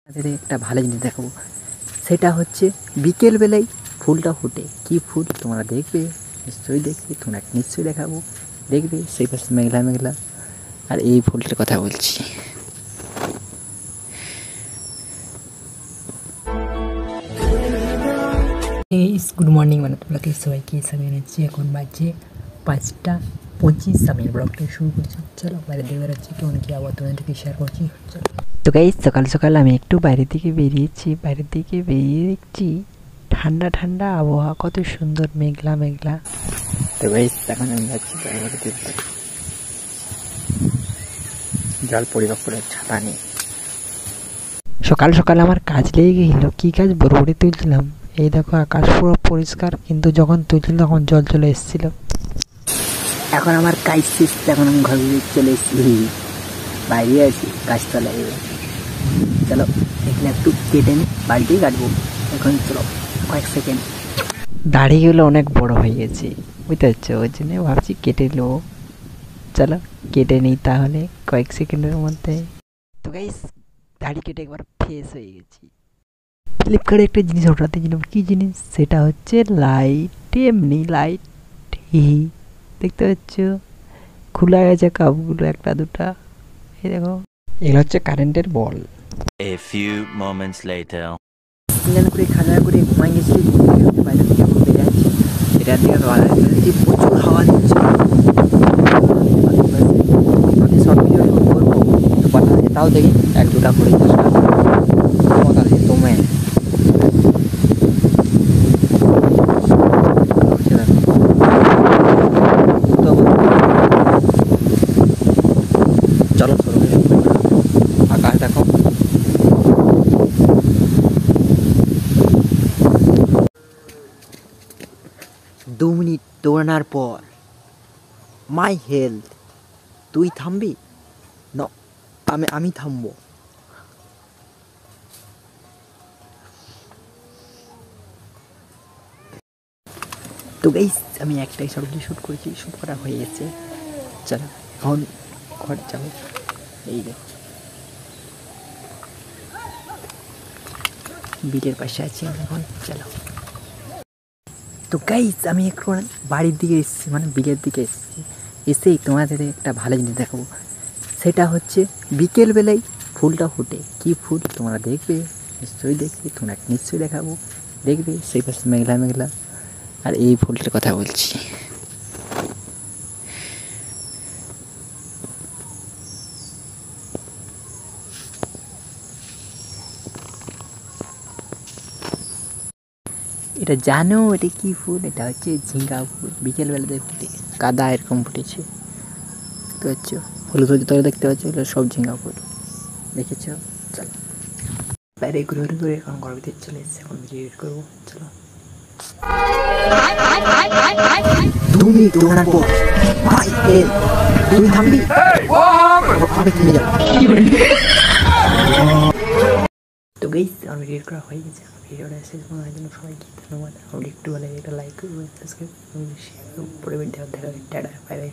আপনাদের একটা ভালো জিনিস দেখাবো, সেটা হচ্ছে বিকেলবেলায় ফুলটা ফোটে। কী ফুল তোমরা দেখবে, নিশ্চয়ই দেখবে, তোমরা নিশ্চয়ই দেখাবো, দেখবে। সেই পাশে মেঘলা মেঘলা, আর এই ফুলটার কথা বলছি। গুড মর্নিং মানে তোমাকে সবাইকে আমি এনেছি। এখন বাজে 5:25। আমি ব্লগটা শুরু করছি। চলো বাইরে দিয়ে বেরোচ্ছি, কেমন কি আবার তোমাদেরকে শেয়ার করছি। চলো। তো গাইস সকাল সকাল আমি একটু বাইরের দিকে বেরিয়েছি। বাইরের দিকে বেরিয়ে দেখছি ঠান্ডা ঠান্ডা আবহাওয়া, কত সুন্দর মেঘলা মেঘলা। তো গাইস এখন আমি যাচ্ছি জল পরিমাপ করে ছাতা নিয়ে। সকাল সকাল আমার কাজ লেগে গেছিল। কী কাজ? বরবটি তুলছিলাম। এই দেখো আকাশ পুরো পরিষ্কার, কিন্তু যখন তুলছিল তখন জল চলে এসেছিল। এখন আমার কাজ শেষ, এখন আমি ঘর চলে এসেছি, বাইরে আছি গাছতলায়। চলো এখানে একটু কেটে নিই, বাড়িতেই কাটবো এখন। চলো কয়েক সেকেন্ড। দাড়িগুলো অনেক বড় হয়ে গেছে, বুঝতে পারছো, ওই জন্য ভাবছি কেটে নেবো। চলো কেটে নিই তাহলে কয়েক সেকেন্ডের মধ্যে। তো গাইস দাড়ি কেটে একবার ফ্রেশ হয়ে গেছি। ফ্লিপকার্টে একটা জিনিস অর্ডার দিয়েছিলাম। কী জিনিস? সেটা হচ্ছে লাইট, এমনি লাইট। দেখতে পাচ্ছ খোলা গেছে কাপগুলো একটা দুটা। এই দেখো, এগুলো হচ্ছে কারেন্টের বল। A few moments later. স্নান করে খাওয়া করে ঘুমাই গেছি। বাইরে থেকে ঘুরে যাচ্ছি, এটার দিকে দেখছি প্রচুর হাওয়া দিচ্ছে। শর্ট ভিডিও শুট করবো, কথা এটাও দেখি এক দুটা করে কথা দেখি তোমরা। চলো আকাশ দেখো। 2 মিনিট দৌড়ানোর পর মাই হেলথ, তুই থামবি না? আমি থামবো। তো গাইস আমি একটাই শর্ট ভিডিও শ্যুট করেছি, শ্যুট করা হয়ে গেছে। চলো এখন ঘর যাবো। এই দেখো বিলের পাশে আছি আমি এখন। চলো। তো গাইস আমি এখন বাড়ির দিকে এসেছি, মানে বিলের দিকে এসেছি। এসেই তোমাদের একটা ভালো জিনিস দেখাবো, সেটা হচ্ছে বিকেলবেলায় ফুলটা ফোটে। কী ফুল তোমরা দেখবে, নিশ্চয়ই দেখবে, তোমরা নিশ্চয়ই দেখাবো, দেখবে। সেই পাশে মেঘলা মেঘলা, আর এই ফুলটার কথা বলছি। এটা জানো এটা কী ফুল? এটা হচ্ছে ঝিঙ্গা ফুল। বিকেলবেলাতে ফুটে, কাদা এরকম ফুটেছে, দেখতে পাচ্ছ। হলুদ হলুদ তবে দেখতে পাচ্ছ, এগুলো সব ঝিঙ্গা ফুল, দেখেছ? চলো বাইরে ঘুরে ঘুরে ঘুরে এখন ঘর ভিতরে চলে এসেছে, এখন ভিডিও এডিট করবো। চলো। তুমি দৌড়ানোর পর তুই থামবি? তো গাইস আমার ভিডিও করা হয়ে গেছে। ভিডিওটা শেষ করার জন্য সবাইকে ধন্যবাদ। আমার একটু ভালো একটা লাইক করবেন, সাবস্ক্রাইব করবেন, শেয়ার করবেন। পরে ভিডিও দেখা হবে। Tata, bye bye.